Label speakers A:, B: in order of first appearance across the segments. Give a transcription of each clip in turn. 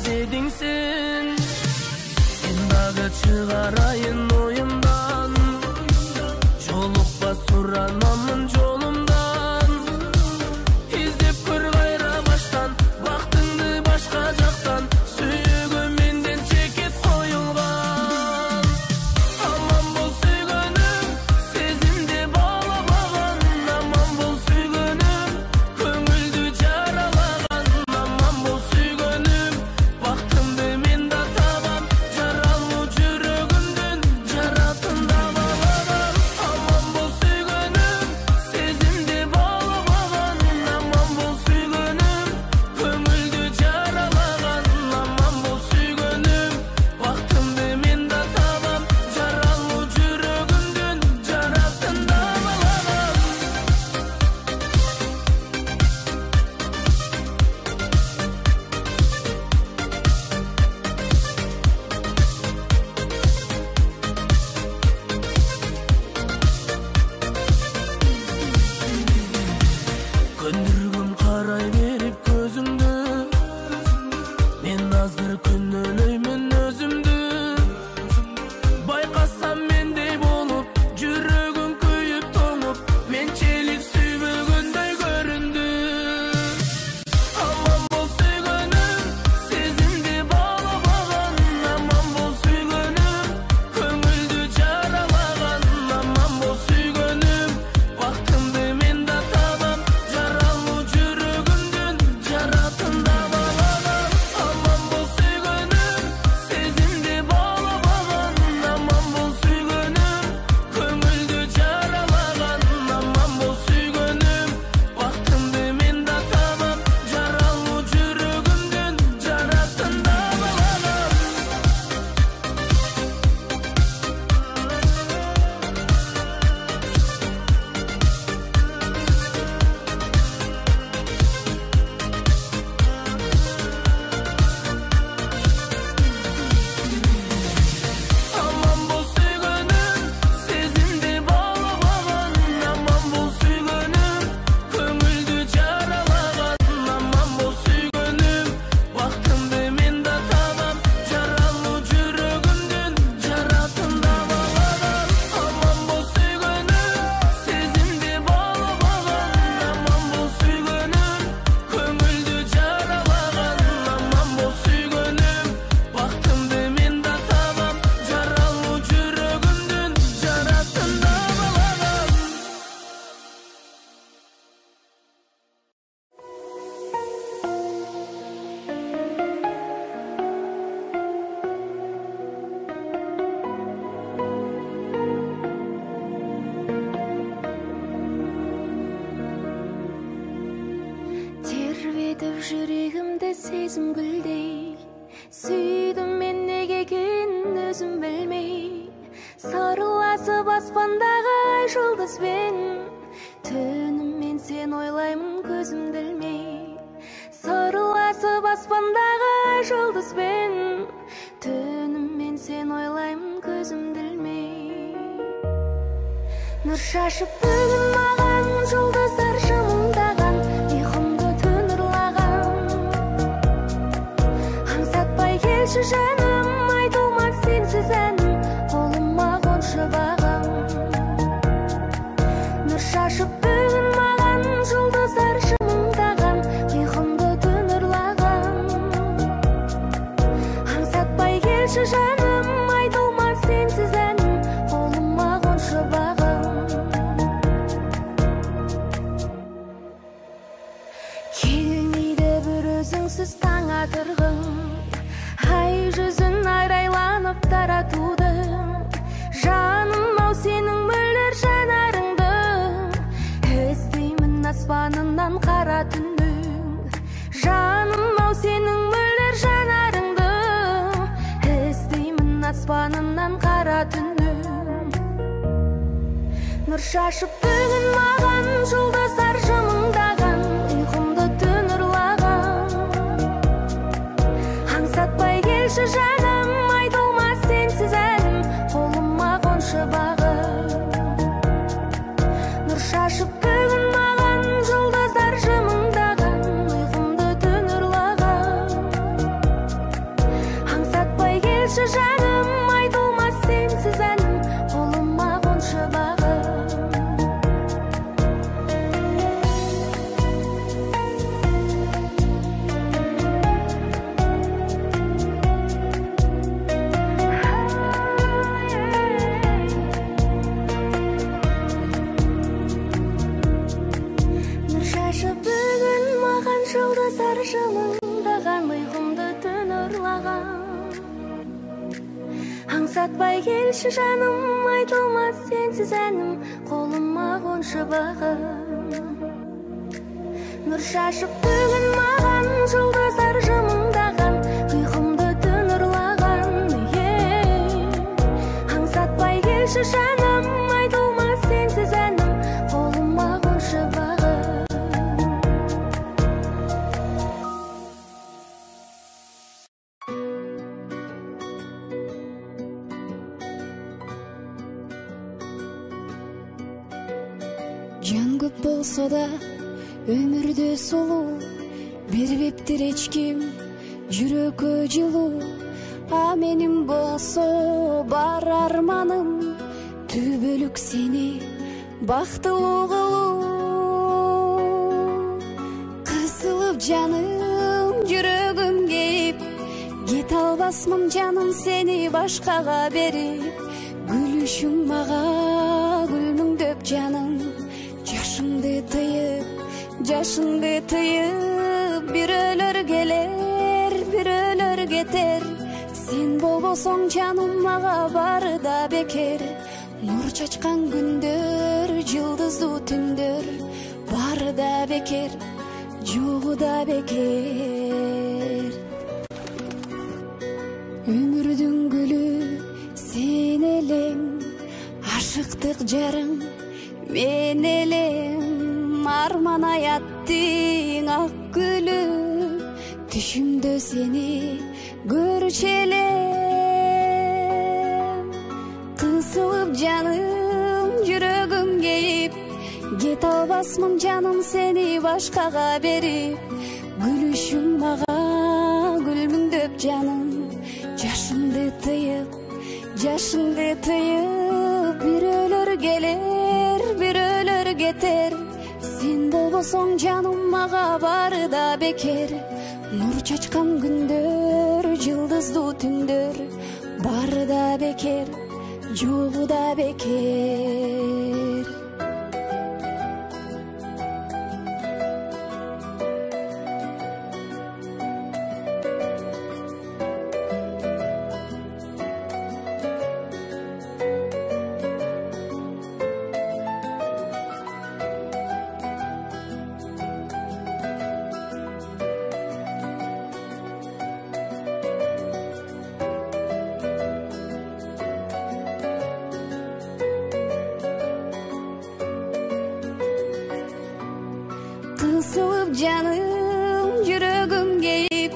A: dedin sen. En dağı çıgarayın oyumdan, jolukpa suranamın jolumdan. İzdep kır gayra baştan, baktыңды başka jaktan. Süygün menden çekip koyulgan. Aman bol süygünüm, sezimde bağlamagan. Aman bol süygünüm, köngüldü jaralagan. Aman bol süygünüm, baktımdı men da tabam. Jaralmı жүрөгүмдүн жаратында балаган. Aman bol süygünüm, sezimde bağlamagan. Aman bol süygünüm, köngüldü jaralagan. Aman bol süygünüm, baktımdı men da tabam. Jaralmı жүрөгүмдүн жаратында балаган. Көндүргүм карай берип көзүңдү, мен азыр күнөөлөймүн өзүмдү. Байкасам мендей болуп, жүрөгүң күйүп тоңуп, менчелик сүйбөгөндөй көрүндү. Aman bol süygünüm, sezimde bağlamagan. Aman bol süygünüm, köngüldü jaralagan. Aman bol süygünüm, baktımdı men da tabam. Jaralmı жүрөгүмдүн жаратында балаган. Aman bol süygünüm, sezimde bağlamagan. Aman bol süygünüm, köngüldü jaralagan. Aman bol süygünüm, baktımdı men da tabam. Jaralmı жүрөгүмдүн жаратында балаган. Aman bol süygünüm, sezimde bağlamagan. Aman bol süygünüm, köngüldü jaralagan. Aman bol süygünüm, baktımdı men da tabam. Jaralmı жүрөгүмдүн жаратында балаган. Aman bol süygünüm, sezimde bağlamagan. Aman bol süygünüm, köngüldü jaralagan. Aman bol süygünüm, baktımdı men da tabam. Jaralmı жүрөгүмдүн жаратында балаган.
B: Тербетіп жүрегімді сезім гүлдей, сүйдім мен неге екенін өзім білмей. Сарыласып аспандағы ай жұлдызбен, түніммен сен ойлаймын көзімді ілмей. Сарыласып аспандағы ай жұлдызбен, түніммен сен ойлаймын көзімді ілмей. Нұр шашып бүгін маған жұлдыздар жымыңдаған, ұйқымды түн ұрлаған. Аңсатпай келші жаным, айтылмас сенсіз әнім, қолыма қоншы бағым. Нұр шашып бүгін маған жұлдыздар жымыңдаған, ұйқымды түн ұрлаған. Аңсатпай келші жаным, айтылмас сенсіз әнім, қолыма қоншы бағым. Келмейді бір өзіңсіз таң атырғың, ай жүзін айрайланып таратуды. Жаным ау сенің мөлдір жанарыңды, іздеймін аспанынан қара түннің. Жаным ау сенің мөлдір жанарыңды, іздеймін аспанынан қара түннің. Нұр шашып бүгін маған жұлдыздар жымыңдаған, ұйқымды түн ұрлаған. Аңсатпай келші жаным, айтылмас сенсіз әнім, қолыма қоншы бағым. Нұр шашып бүгін маған жұлдыздар жымыңдаған, ұйқымды түн ұрлаған. аңсатпай келші жаным, айтылмас сенсіз әнім, қолыма қоншы бағым. Нұр шашып бүгін маған, жұлдыздар жымыңдаған, ұйқымды түн ұрлаған. Аңсатпай келші жаным, айтылмас сенсіз әнім, қолыма қоншы бағым.
C: Жан көп болса да өмірде сұлу, бербептір ешкім жүрекке жылу. А менің болса бар арманым, түбөлүк сені бақтылы қылу. Қысылып жаным, жүрегім кейіп, кете албасмын жаным сені башқаға беріп. Гүлішің маға гүлмүңдөп жаным, жашыңды тыйып, бір өлөр келер, бір өлөр кетер. Сен болбосоң жаным мага бары да бекер. Нур чачкан күндөр, жылдызды түндөр, бары да бекер, жогу да бекер. Өмүрдүн гүлү сен элең, ашыктык жарың мен элем. Арман аяттың ак гүлү, түшүмдө сени көрчү элем. Кысылып жаным, жүрөгүм кейип, кете албасмын жаным сени башкага берип. Гүлүшүң мага гүлмүңдөп жаным, жашыңды тыйып, бір өлөр келер, бір өлөр кетер. Сен болбосоң жаным мага бары да бекер. Нур чачкан күндөр, жылдызды түндөр, бары да бекер, жогу да бекер. Кысылып жаным, жүрөгүм кейип,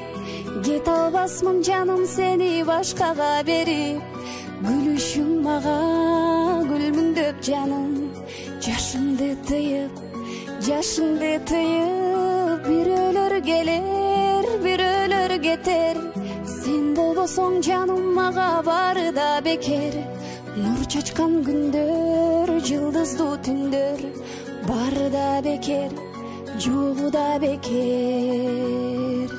C: кете албасмын жаным сени башкага берип. Гүлүшүң мага гүлмүңдөп жаным, жашыңды тыйып, бір өлөр келер, бір өлөр кетер. Сен болбосоң жаным мага бары да бекер. Нур чачкан күндөр, жылдызды түндөр, бары да бекер, жогу да бекер.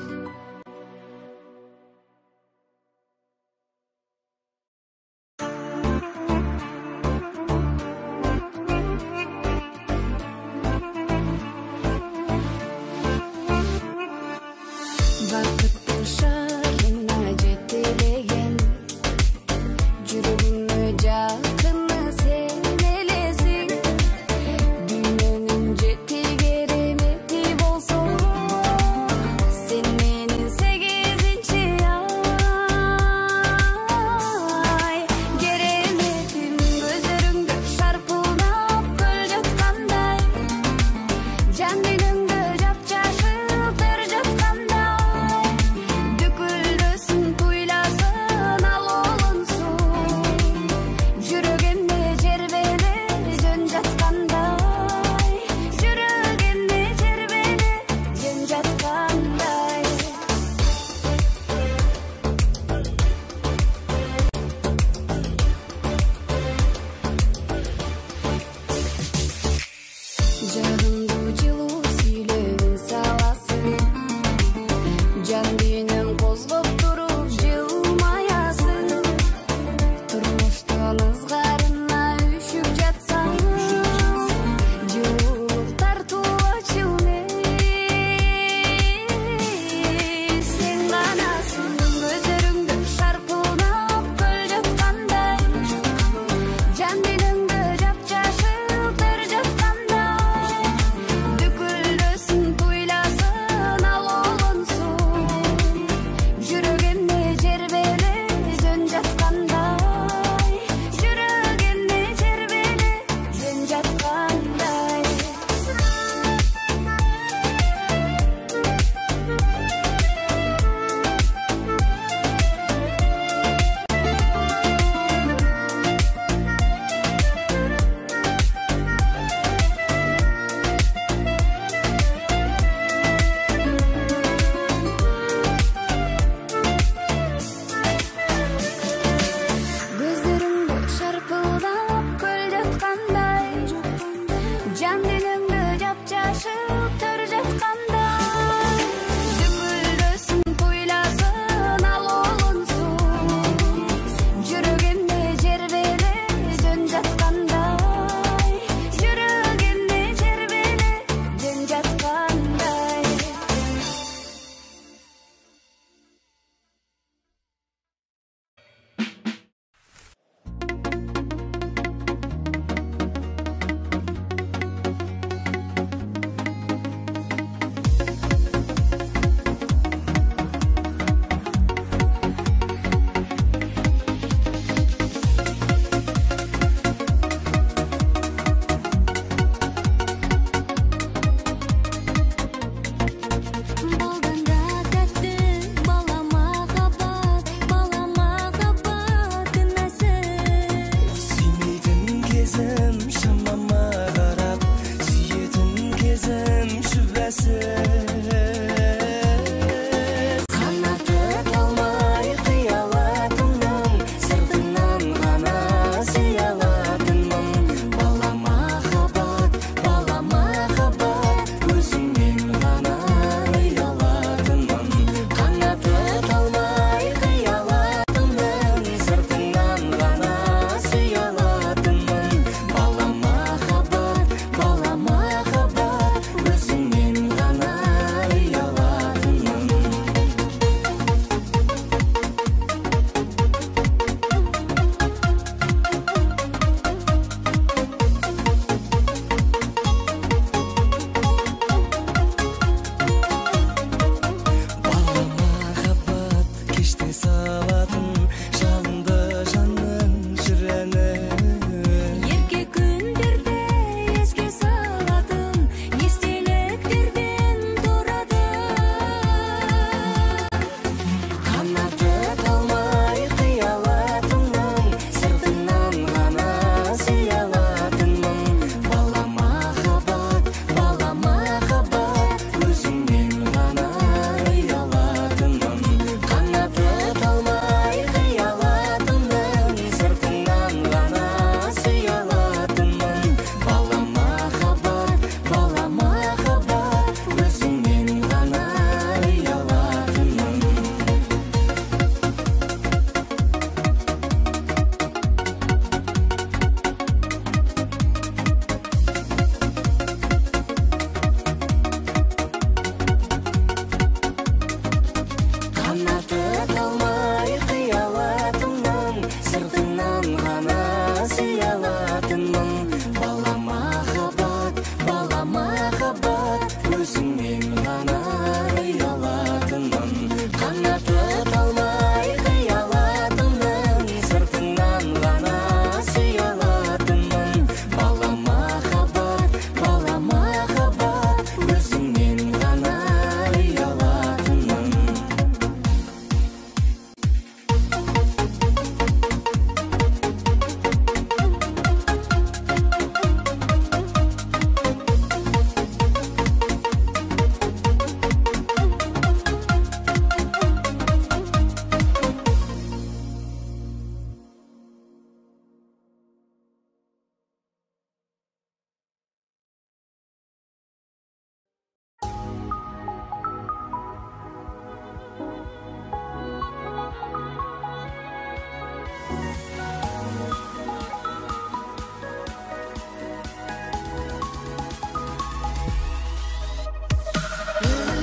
C: Бакыттын шагына жетелеген, жүрөгүмө жакыны сен элесиң. Дүйнөнүн жети керемети болсо, сен менин сегизинчи ай. Кереметим көзөрүңдө шарпылдап көл жаткандай, жан дүйнөңдө жапжашыл төр жаткандай.
A: алмай қиялатынмын, сыртыңнан ғана сүйе алатынмын. Бала махаббат, өзіңнен ғана ұялатынмын. Қанаты талмай қиялатынмын, сыртыңнан ғана сүйе алатынмын. Бала махаббат, өзіңнен ғана ұялатынмын.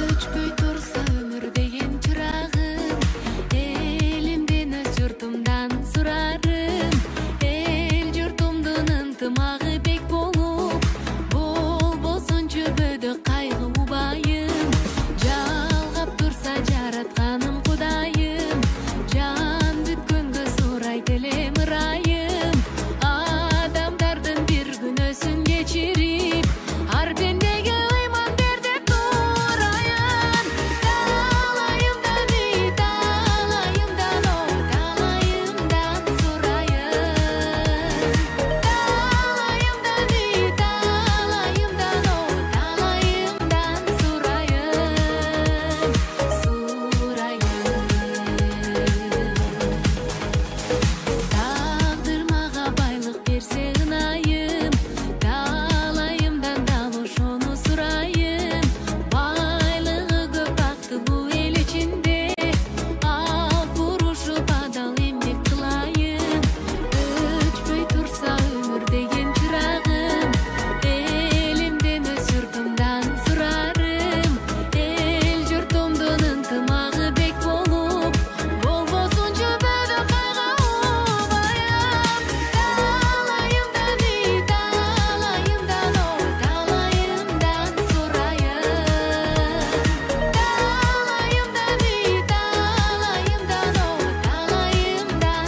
B: Өчпөй турса өмүр деген чырагым, элимден өз журтумдан сурарым. Эл журтумдун ынтымагы бек болуп, болбосунчу бөдө кайгы убайым. Жалгап турса жаратканым Кудайым, жан бүткөнгө сурайт элем ырайым. Адамдардын бир күнөөсүн кечирип, ар пендеге ыйман бер деп турайын. Талайымдан үй, талайымдан ой, талайымдан сурайын. Талайымдан үй, талайымдан ой, талайымдан сурайын. Тагдыр мага байлык берсе ынайым, талайымдан дал ошону сурайын. Байлыгы көп бактылуу эл ичинде, алып урушуп адал эмгек кылайын. Өчпөй турса өмүр деген чырагым, элимден өз журтумдан сурарым. Эл журтумдун ынтымагы бек болуп, болбосунчу бөдө кайгы убайым. Талайымдан үй, талайымдан ой, талайымдан сурайын. Талайымдан үй, талайымдан ой, талайымдан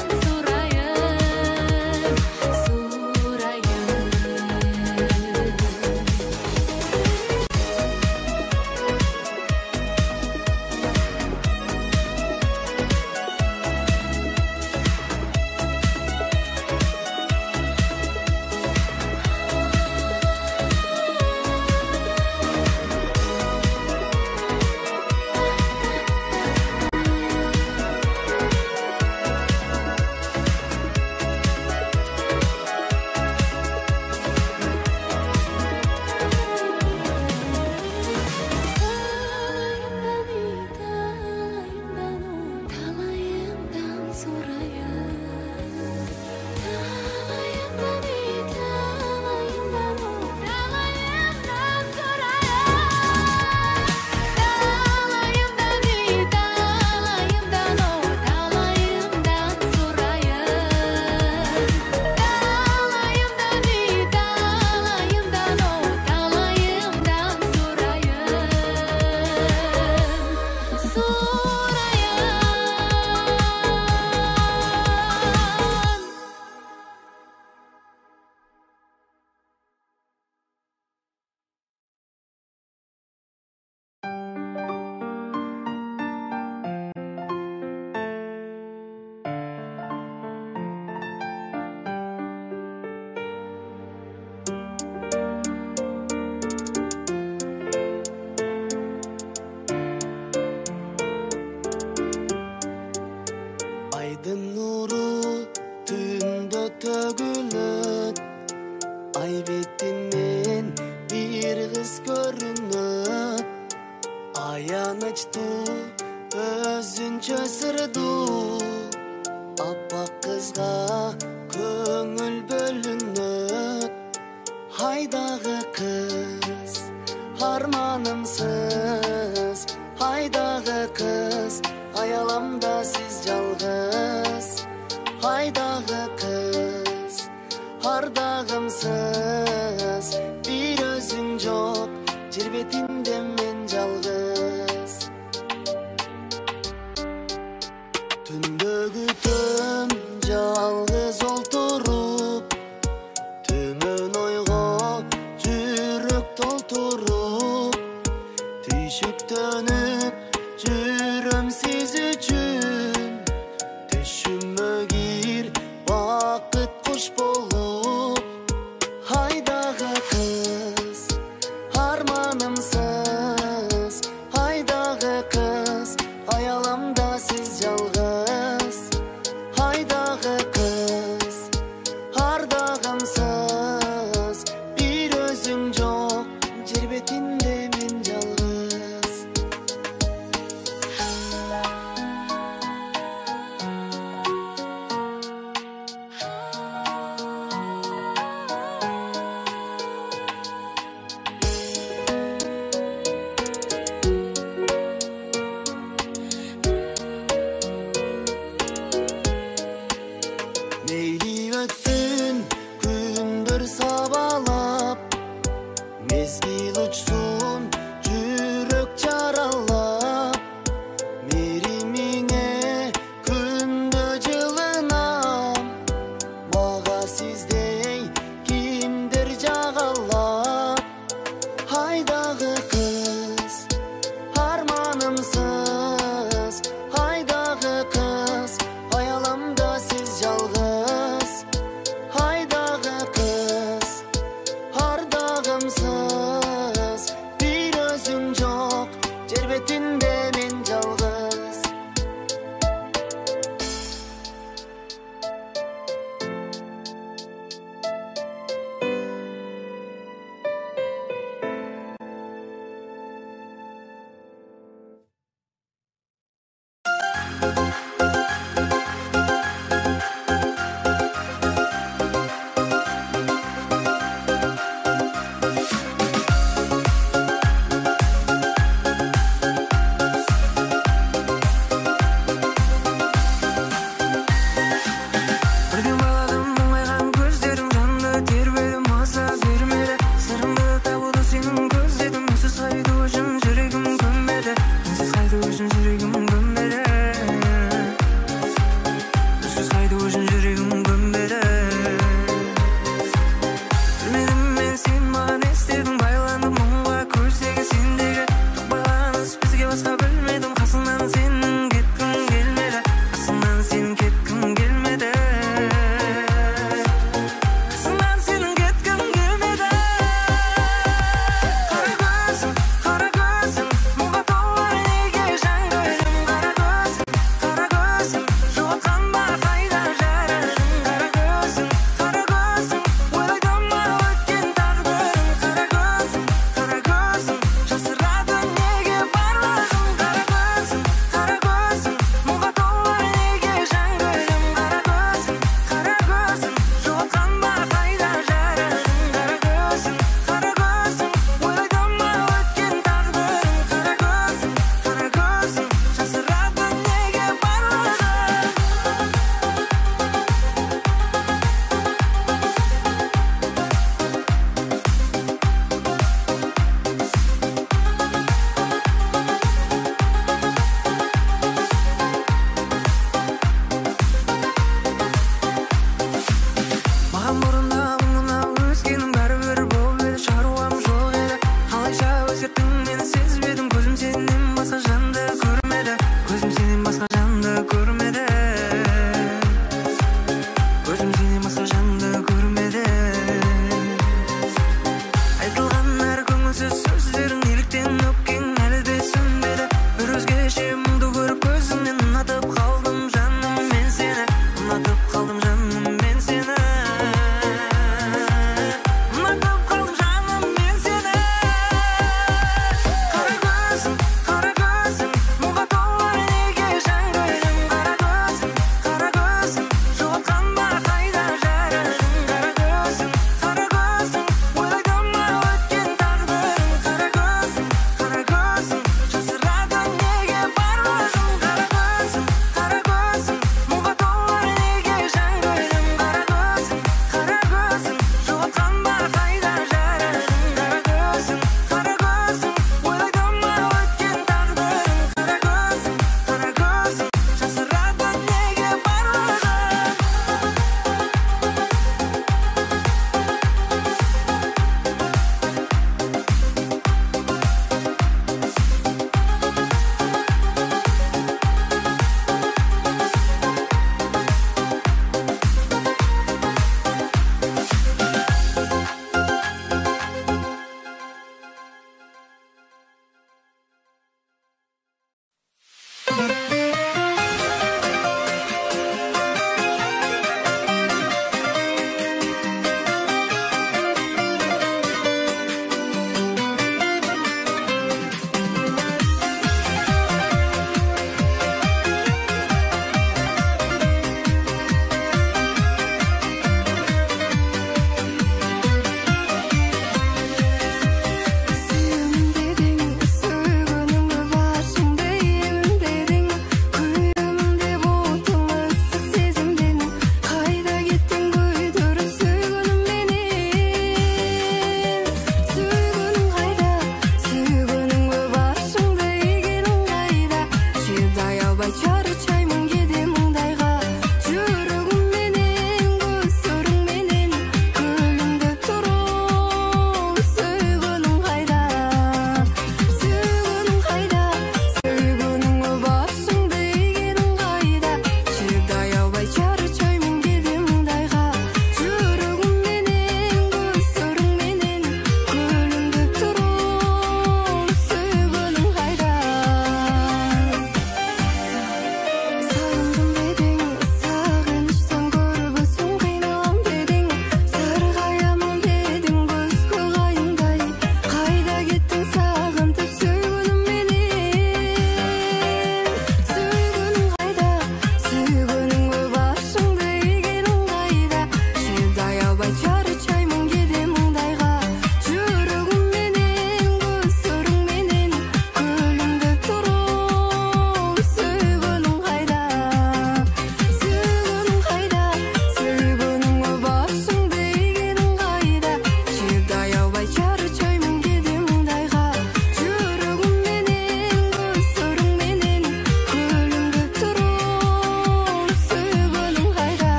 A: Айдын нуру түндө төгүлөт, ай бетинен бир кыз көрүнөт. Аянычтуу өзүнчө сырдуу, аппак кызга көңүл бөлүнөт. Хайдагы кыз арманымсыз, хайдагы кыз аяламда сиз
D: кеше мұңды көріп көзіңнен ұнатып қалдым жаным мен сені, ұнатып қалдым жаным мен сені, ұнатып қалдым жаным мен сені. Қара көзің мұңға толы неге жан қойдың, қара көзің жоғалтқан ба қайда жарың, қара көзің ойлайды ма өткен тағдырың, қара көзің жасырады неге барлығын, қара көзің мұңға толы неге жан қойдың, қара көзің жоғалтқан ба қайда жарың, қара көзің ойлайды ма өткен тағдырың, қара көзің жасырады неге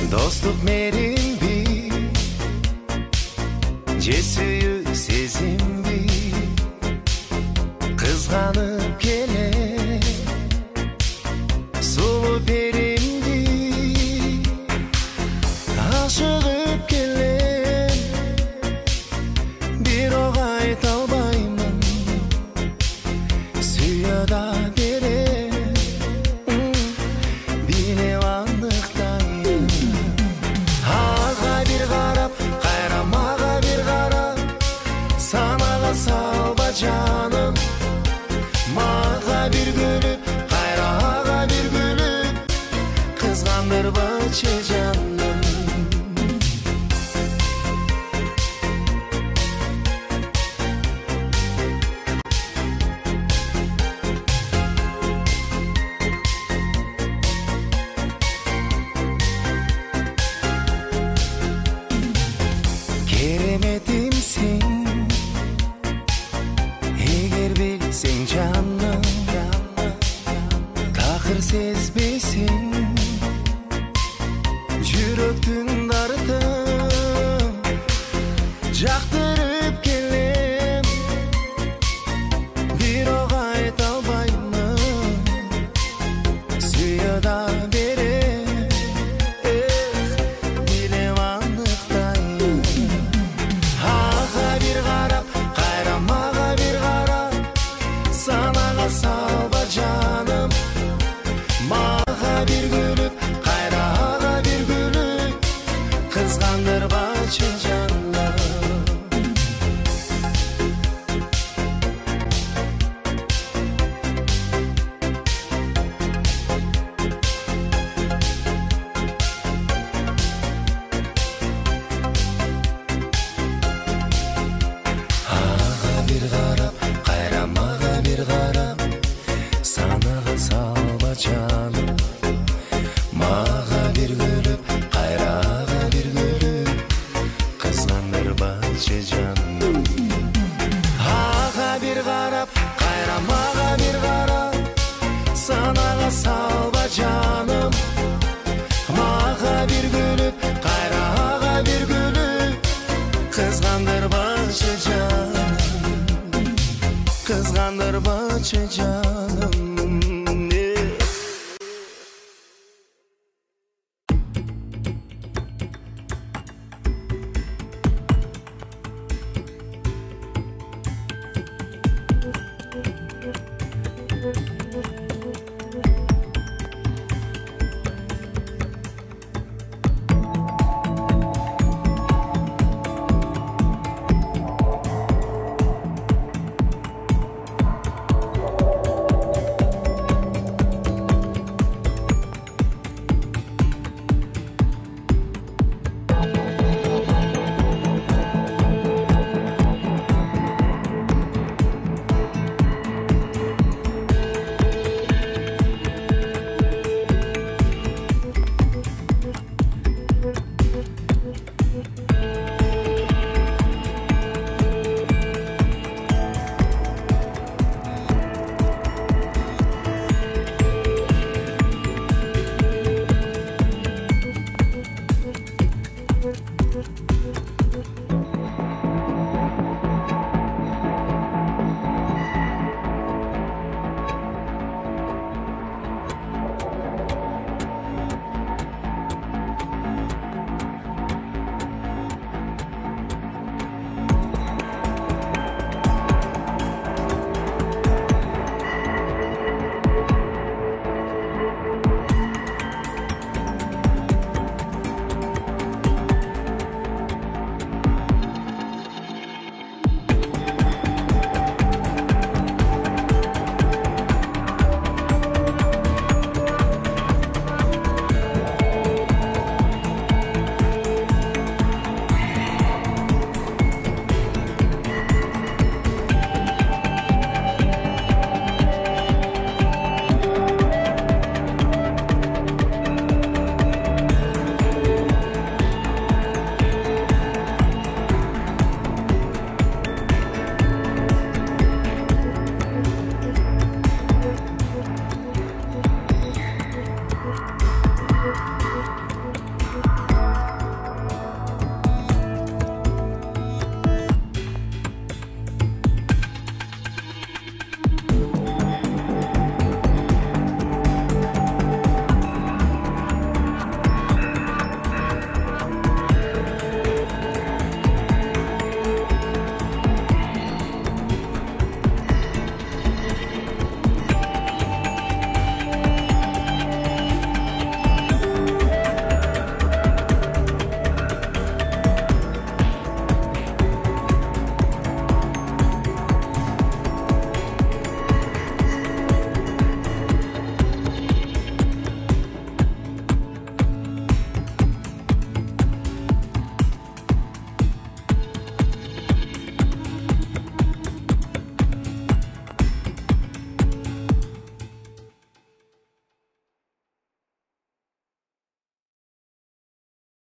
E: достук мерин би же сүйүү сезим
A: salba canım. Mağa bir gülüp kayrağa bir gülüp kızgandırbaçı canım. Keremetimsin eğer bilsen canım, takır sezbesin жүрөктүн дартын жактырып келем, бирок айта албаймын, сүйө да берем, билем аныктайын. Ага бир карап, кайрамага бир карап, санага салба жаным. Мага бир күлүп, кайрага бир күлүп, кызгандырбачы жаным. Ага бир карап, кайрамага бир карап, санага салба жаным. Мага бир күлүп, кайрага бир күлүп, кызгандырбачы жаным. Ага бир карап, кайрамага бир карап, санага салба жаным. Мага бир күлүп, кайрага бир күлүп, кызгандырбачы жаным. Кызгандырбачы жаным.